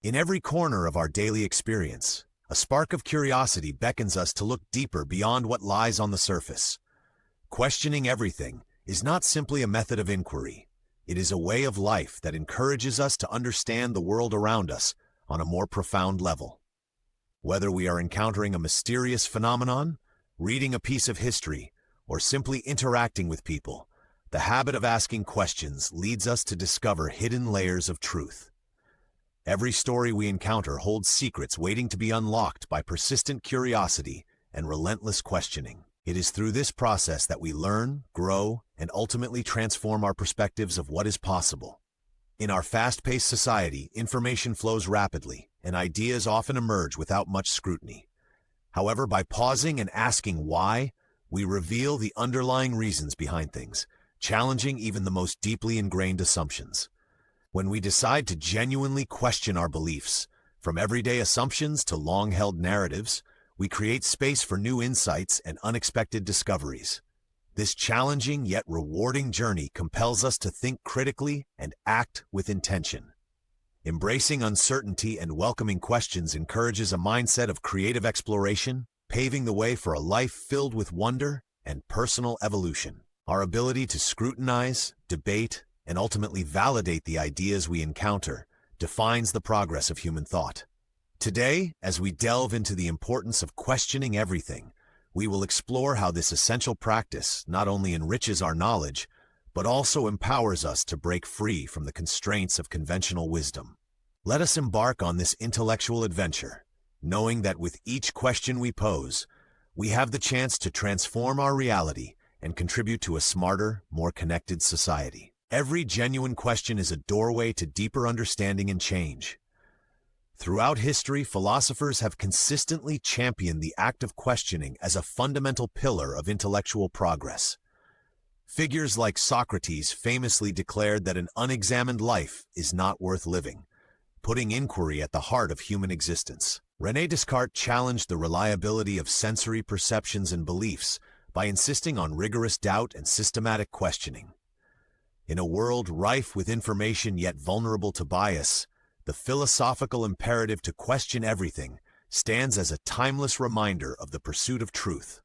In every corner of our daily experience, a spark of curiosity beckons us to look deeper beyond what lies on the surface. Questioning everything is not simply a method of inquiry. It is a way of life that encourages us to understand the world around us on a more profound level. Whether we are encountering a mysterious phenomenon, reading a piece of history, or simply interacting with people, the habit of asking questions leads us to discover hidden layers of truth. Every story we encounter holds secrets waiting to be unlocked by persistent curiosity and relentless questioning. It is through this process that we learn, grow, and ultimately transform our perspectives of what is possible. In our fast-paced society, information flows rapidly, and ideas often emerge without much scrutiny. However, by pausing and asking why, we reveal the underlying reasons behind things, challenging even the most deeply ingrained assumptions. When we decide to genuinely question our beliefs, from everyday assumptions to long-held narratives, we create space for new insights and unexpected discoveries. This challenging yet rewarding journey compels us to think critically and act with intention. Embracing uncertainty and welcoming questions encourages a mindset of creative exploration, paving the way for a life filled with wonder and personal evolution. Our ability to scrutinize, debate, and ultimately validate the ideas we encounter defines the progress of human thought. Today, as we delve into the importance of questioning everything, we will explore how this essential practice not only enriches our knowledge, but also empowers us to break free from the constraints of conventional wisdom. Let us embark on this intellectual adventure, knowing that with each question we pose, we have the chance to transform our reality and contribute to a smarter, more connected society. Every genuine question is a doorway to deeper understanding and change. Throughout history, philosophers have consistently championed the act of questioning as a fundamental pillar of intellectual progress. Figures like Socrates famously declared that an unexamined life is not worth living, putting inquiry at the heart of human existence. René Descartes challenged the reliability of sensory perceptions and beliefs by insisting on rigorous doubt and systematic questioning. In a world rife with information yet vulnerable to bias, the philosophical imperative to question everything stands as a timeless reminder of the pursuit of truth.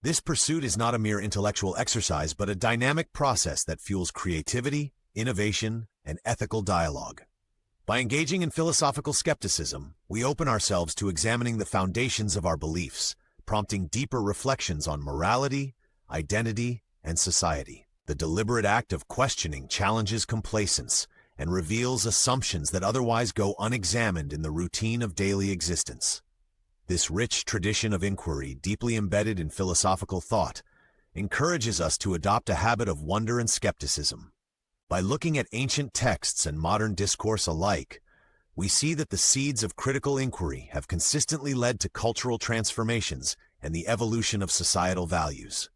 This pursuit is not a mere intellectual exercise, but a dynamic process that fuels creativity, innovation, and ethical dialogue. By engaging in philosophical skepticism, we open ourselves to examining the foundations of our beliefs, prompting deeper reflections on morality, identity, and society. The deliberate act of questioning challenges complacence and reveals assumptions that otherwise go unexamined in the routine of daily existence. This rich tradition of inquiry, deeply embedded in philosophical thought, encourages us to adopt a habit of wonder and skepticism. By looking at ancient texts and modern discourse alike, we see that the seeds of critical inquiry have consistently led to cultural transformations and the evolution of societal values.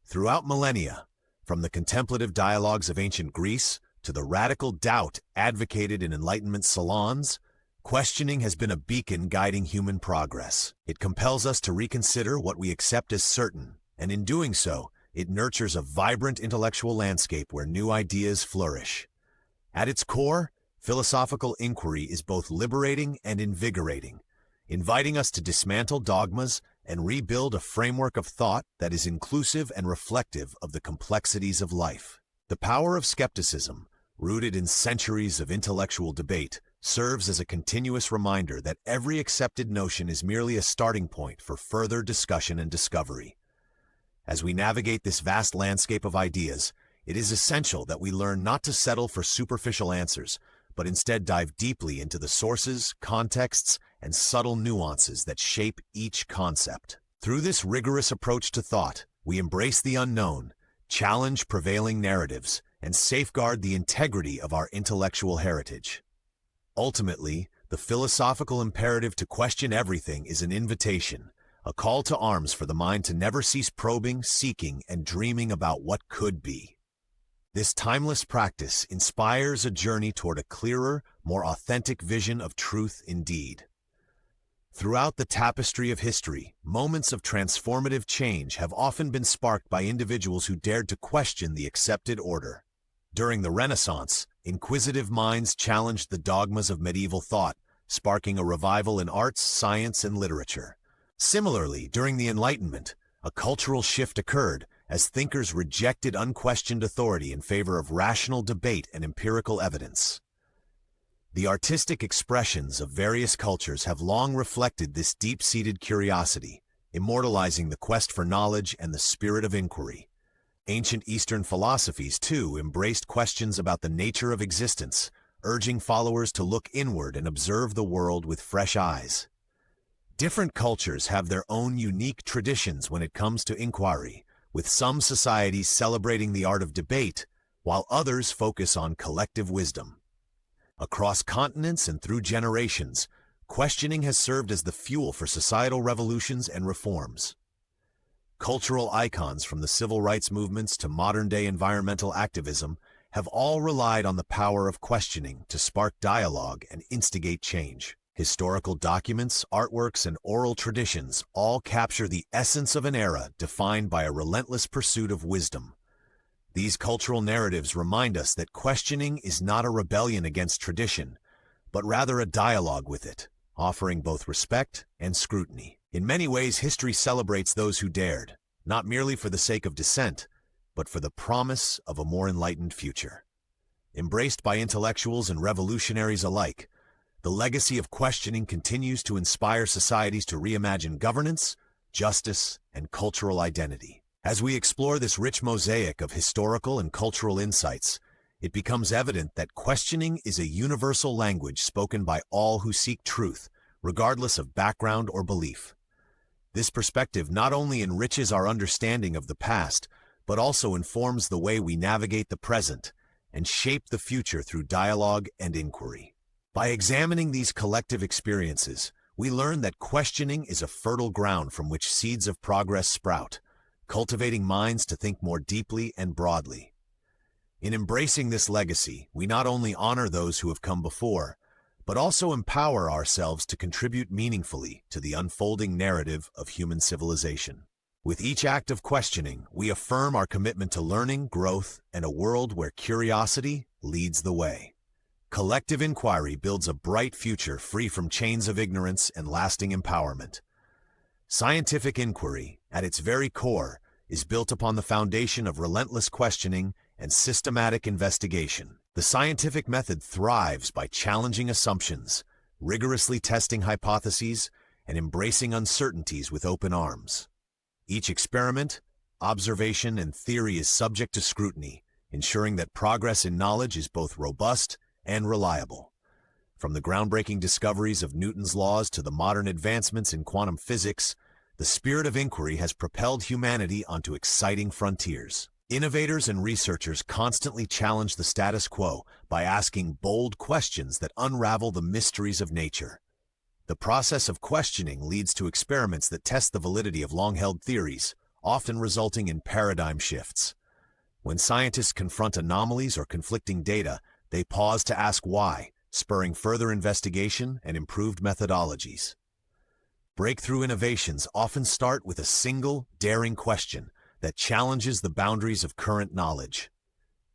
Throughout millennia, from the contemplative dialogues of ancient Greece to the radical doubt advocated in Enlightenment salons, questioning has been a beacon guiding human progress. It compels us to reconsider what we accept as certain, and in doing so, it nurtures a vibrant intellectual landscape where new ideas flourish. At its core, philosophical inquiry is both liberating and invigorating, inviting us to dismantle dogmas and rebuild a framework of thought that is inclusive and reflective of the complexities of life. The power of skepticism, rooted in centuries of intellectual debate, serves as a continuous reminder that every accepted notion is merely a starting point for further discussion and discovery. As we navigate this vast landscape of ideas, it is essential that we learn not to settle for superficial answers, but instead dive deeply into the sources, contexts, and subtle nuances that shape each concept. Through this rigorous approach to thought, we embrace the unknown, challenge prevailing narratives, and safeguard the integrity of our intellectual heritage. Ultimately, the philosophical imperative to question everything is an invitation, a call to arms for the mind to never cease probing, seeking, and dreaming about what could be. This timeless practice inspires a journey toward a clearer, more authentic vision of truth indeed. Throughout the tapestry of history, moments of transformative change have often been sparked by individuals who dared to question the accepted order. During the Renaissance, inquisitive minds challenged the dogmas of medieval thought, sparking a revival in arts, science, and literature. Similarly, during the Enlightenment, a cultural shift occurred as thinkers rejected unquestioned authority in favor of rational debate and empirical evidence. The artistic expressions of various cultures have long reflected this deep-seated curiosity, immortalizing the quest for knowledge and the spirit of inquiry. Ancient Eastern philosophies, too, embraced questions about the nature of existence, urging followers to look inward and observe the world with fresh eyes. Different cultures have their own unique traditions when it comes to inquiry, with some societies celebrating the art of debate, while others focus on collective wisdom. Across continents and through generations, questioning has served as the fuel for societal revolutions and reforms. Cultural icons from the civil rights movements to modern-day environmental activism have all relied on the power of questioning to spark dialogue and instigate change. Historical documents, artworks, and oral traditions all capture the essence of an era defined by a relentless pursuit of wisdom. These cultural narratives remind us that questioning is not a rebellion against tradition, but rather a dialogue with it, offering both respect and scrutiny. In many ways, history celebrates those who dared, not merely for the sake of dissent, but for the promise of a more enlightened future. Embraced by intellectuals and revolutionaries alike, the legacy of questioning continues to inspire societies to reimagine governance, justice, and cultural identity. As we explore this rich mosaic of historical and cultural insights, it becomes evident that questioning is a universal language spoken by all who seek truth, regardless of background or belief. This perspective not only enriches our understanding of the past, but also informs the way we navigate the present and shape the future through dialogue and inquiry. By examining these collective experiences, we learn that questioning is a fertile ground from which seeds of progress sprout, cultivating minds to think more deeply and broadly. In embracing this legacy, we not only honor those who have come before, but also empower ourselves to contribute meaningfully to the unfolding narrative of human civilization. With each act of questioning, we affirm our commitment to learning, growth, and a world where curiosity leads the way. Collective inquiry builds a bright future free from chains of ignorance and lasting empowerment. Scientific inquiry, at its very core, is built upon the foundation of relentless questioning and systematic investigation. The scientific method thrives by challenging assumptions, rigorously testing hypotheses, and embracing uncertainties with open arms. Each experiment, observation, and theory is subject to scrutiny, ensuring that progress in knowledge is both robust and reliable. From the groundbreaking discoveries of Newton's laws to the modern advancements in quantum physics, the spirit of inquiry has propelled humanity onto exciting frontiers. Innovators and researchers constantly challenge the status quo by asking bold questions that unravel the mysteries of nature. The process of questioning leads to experiments that test the validity of long-held theories, often resulting in paradigm shifts. When scientists confront anomalies or conflicting data, they pause to ask why, spurring further investigation and improved methodologies. Breakthrough innovations often start with a single, daring question that challenges the boundaries of current knowledge.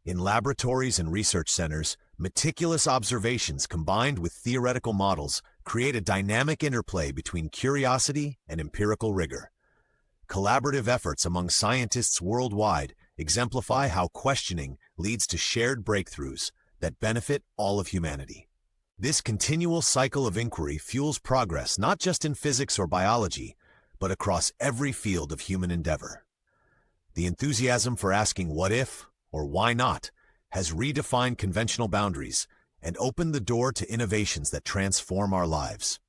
In laboratories and research centers, meticulous observations combined with theoretical models create a dynamic interplay between curiosity and empirical rigor. Collaborative efforts among scientists worldwide exemplify how questioning leads to shared breakthroughs that benefit all of humanity. This continual cycle of inquiry fuels progress not just in physics or biology, but across every field of human endeavor. The enthusiasm for asking what if, or why not, has redefined conventional boundaries and opened the door to innovations that transform our lives.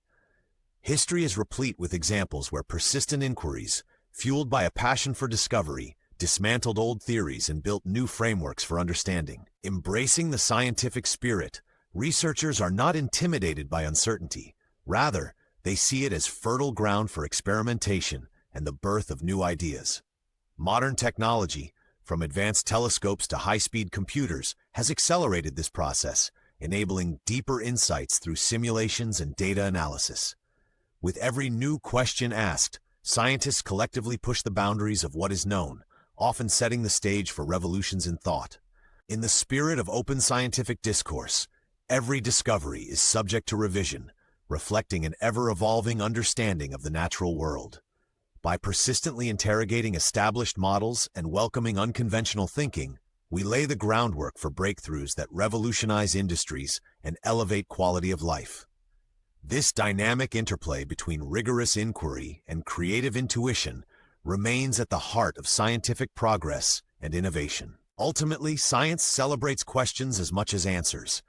History is replete with examples where persistent inquiries, fueled by a passion for discovery, dismantled old theories and built new frameworks for understanding. Embracing the scientific spirit, researchers are not intimidated by uncertainty. Rather, they see it as fertile ground for experimentation and the birth of new ideas. Modern technology, from advanced telescopes to high-speed computers, has accelerated this process, enabling deeper insights through simulations and data analysis. With every new question asked, scientists collectively push the boundaries of what is known, often setting the stage for revolutions in thought. In the spirit of open scientific discourse, every discovery is subject to revision, reflecting an ever-evolving understanding of the natural world. By persistently interrogating established models and welcoming unconventional thinking, we lay the groundwork for breakthroughs that revolutionize industries and elevate quality of life. This dynamic interplay between rigorous inquiry and creative intuition remains at the heart of scientific progress and innovation. Ultimately, science celebrates questions as much as answers,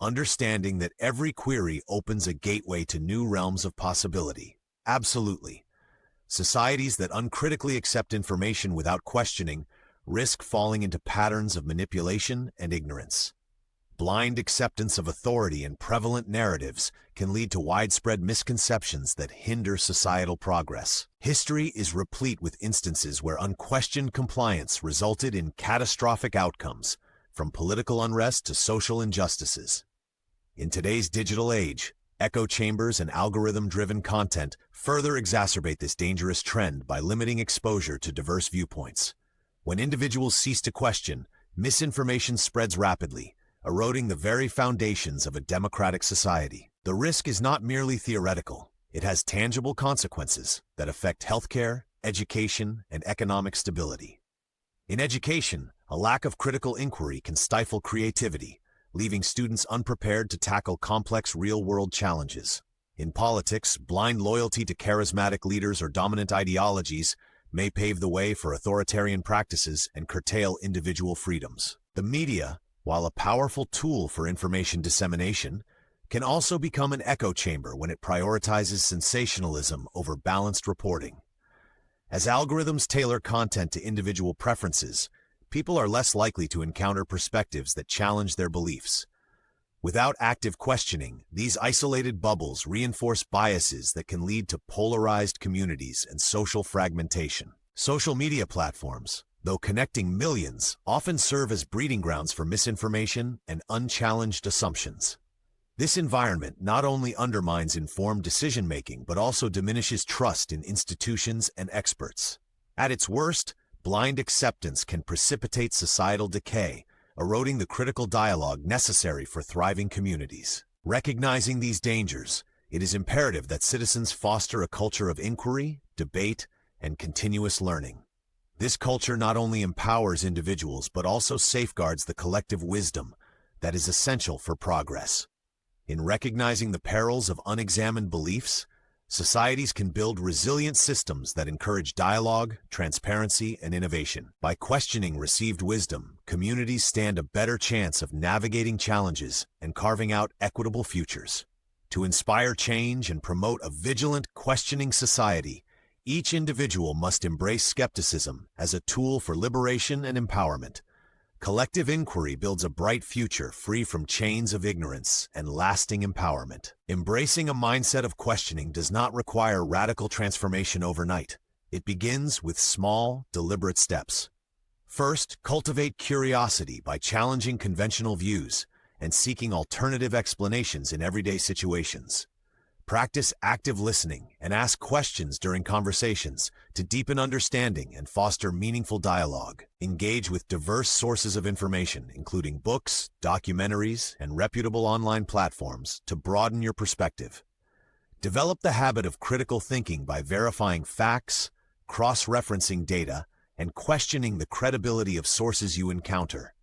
understanding that every query opens a gateway to new realms of possibility. Absolutely. Societies that uncritically accept information without questioning risk falling into patterns of manipulation and ignorance. Blind acceptance of authority and prevalent narratives can lead to widespread misconceptions that hinder societal progress. History is replete with instances where unquestioned compliance resulted in catastrophic outcomes, from political unrest to social injustices. In today's digital age, echo chambers and algorithm-driven content further exacerbate this dangerous trend by limiting exposure to diverse viewpoints. When individuals cease to question, misinformation spreads rapidly, eroding the very foundations of a democratic society. The risk is not merely theoretical. It has tangible consequences that affect healthcare, education, and economic stability. In education, a lack of critical inquiry can stifle creativity, leaving students unprepared to tackle complex real-world challenges. In politics, blind loyalty to charismatic leaders or dominant ideologies may pave the way for authoritarian practices and curtail individual freedoms. The media, while a powerful tool for information dissemination, can also become an echo chamber when it prioritizes sensationalism over balanced reporting. As algorithms tailor content to individual preferences, people are less likely to encounter perspectives that challenge their beliefs. Without active questioning, these isolated bubbles reinforce biases that can lead to polarized communities and social fragmentation. Social media platforms, though connecting millions, often serve as breeding grounds for misinformation and unchallenged assumptions. This environment not only undermines informed decision-making but also diminishes trust in institutions and experts. At its worst, blind acceptance can precipitate societal decay, eroding the critical dialogue necessary for thriving communities. Recognizing these dangers, it is imperative that citizens foster a culture of inquiry, debate, and continuous learning. This culture not only empowers individuals but also safeguards the collective wisdom that is essential for progress. In recognizing the perils of unexamined beliefs, societies can build resilient systems that encourage dialogue, transparency, and innovation. By questioning received wisdom, communities stand a better chance of navigating challenges and carving out equitable futures. To inspire change and promote a vigilant, questioning society, each individual must embrace skepticism as a tool for liberation and empowerment. Collective inquiry builds a bright future free from chains of ignorance and lasting empowerment. Embracing a mindset of questioning does not require radical transformation overnight. It begins with small, deliberate steps. First, cultivate curiosity by challenging conventional views and seeking alternative explanations in everyday situations. Practice active listening and ask questions during conversations to deepen understanding and foster meaningful dialogue. Engage with diverse sources of information, including books, documentaries, and reputable online platforms, to broaden your perspective. Develop the habit of critical thinking by verifying facts, cross-referencing data, and questioning the credibility of sources you encounter.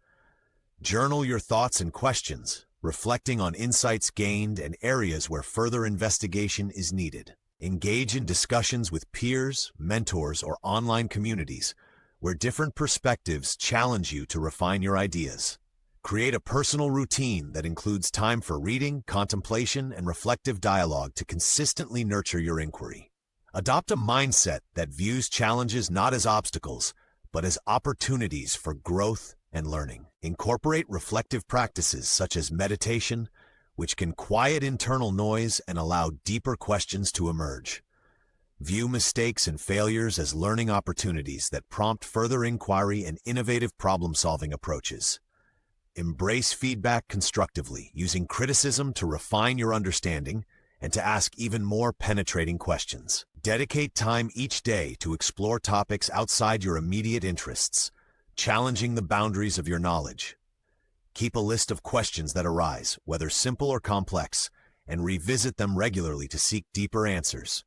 Journal your thoughts and questions, reflecting on insights gained and areas where further investigation is needed. Engage in discussions with peers, mentors, or online communities where different perspectives challenge you to refine your ideas. Create a personal routine that includes time for reading, contemplation, and reflective dialogue to consistently nurture your inquiry. Adopt a mindset that views challenges not as obstacles, but as opportunities for growth and learning. Incorporate reflective practices such as meditation, which can quiet internal noise and allow deeper questions to emerge. View mistakes and failures as learning opportunities that prompt further inquiry and innovative problem-solving approaches. Embrace feedback constructively, using criticism to refine your understanding and to ask even more penetrating questions. Dedicate time each day to explore topics outside your immediate interests, challenging the boundaries of your knowledge. Keep a list of questions that arise, whether simple or complex, and revisit them regularly to seek deeper answers.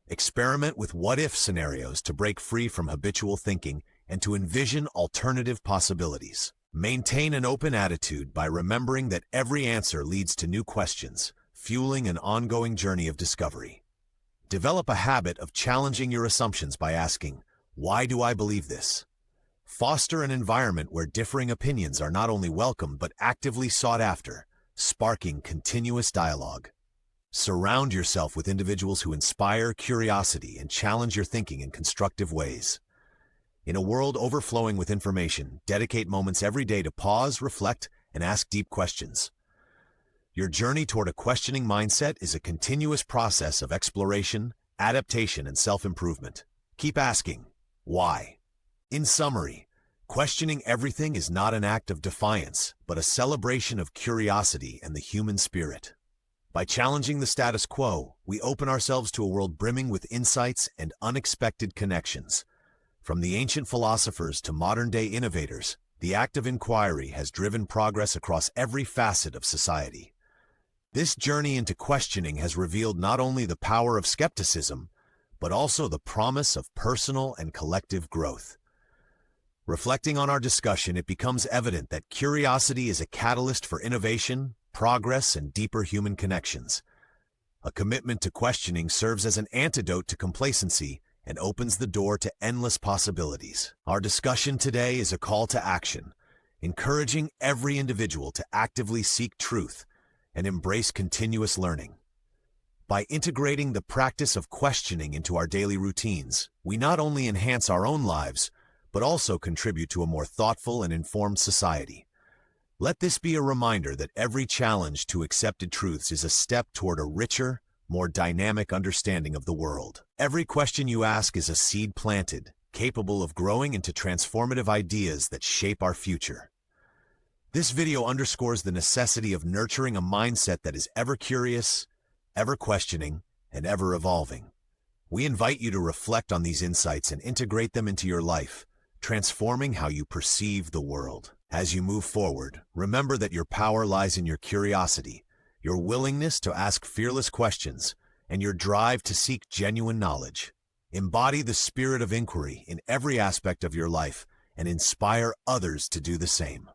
Experiment with what-if scenarios to break free from habitual thinking and to envision alternative possibilities. Maintain an open attitude by remembering that every answer leads to new questions, fueling an ongoing journey of discovery. Develop a habit of challenging your assumptions by asking, "Why do I believe this?" Foster an environment where differing opinions are not only welcome but actively sought after, sparking continuous dialogue. Surround yourself with individuals who inspire curiosity and challenge your thinking in constructive ways. In a world overflowing with information, dedicate moments every day to pause, reflect, and ask deep questions. Your journey toward a questioning mindset is a continuous process of exploration, adaptation, and self-improvement. Keep asking, why? In summary, questioning everything is not an act of defiance, but a celebration of curiosity and the human spirit. By challenging the status quo, we open ourselves to a world brimming with insights and unexpected connections. From the ancient philosophers to modern-day innovators, the act of inquiry has driven progress across every facet of society. This journey into questioning has revealed not only the power of skepticism, but also the promise of personal and collective growth. Reflecting on our discussion, it becomes evident that curiosity is a catalyst for innovation, progress, and deeper human connections. A commitment to questioning serves as an antidote to complacency and opens the door to endless possibilities. Our discussion today is a call to action, encouraging every individual to actively seek truth and embrace continuous learning. By integrating the practice of questioning into our daily routines, we not only enhance our own lives, but also contribute to a more thoughtful and informed society. Let this be a reminder that every challenge to accepted truths is a step toward a richer, more dynamic understanding of the world. Every question you ask is a seed planted, capable of growing into transformative ideas that shape our future. This video underscores the necessity of nurturing a mindset that is ever curious, ever questioning, and ever evolving. We invite you to reflect on these insights and integrate them into your life, transforming how you perceive the world. As you move forward, remember that your power lies in your curiosity, your willingness to ask fearless questions, and your drive to seek genuine knowledge. Embody the spirit of inquiry in every aspect of your life and inspire others to do the same.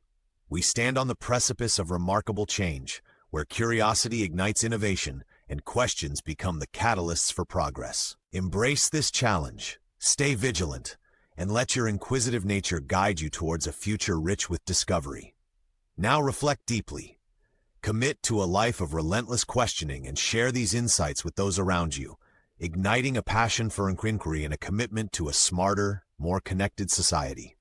We stand on the precipice of remarkable change, where curiosity ignites innovation and questions become the catalysts for progress. Embrace this challenge, stay vigilant, and let your inquisitive nature guide you towards a future rich with discovery. Now reflect deeply. Commit to a life of relentless questioning and share these insights with those around you, igniting a passion for inquiry and a commitment to a smarter, more connected society.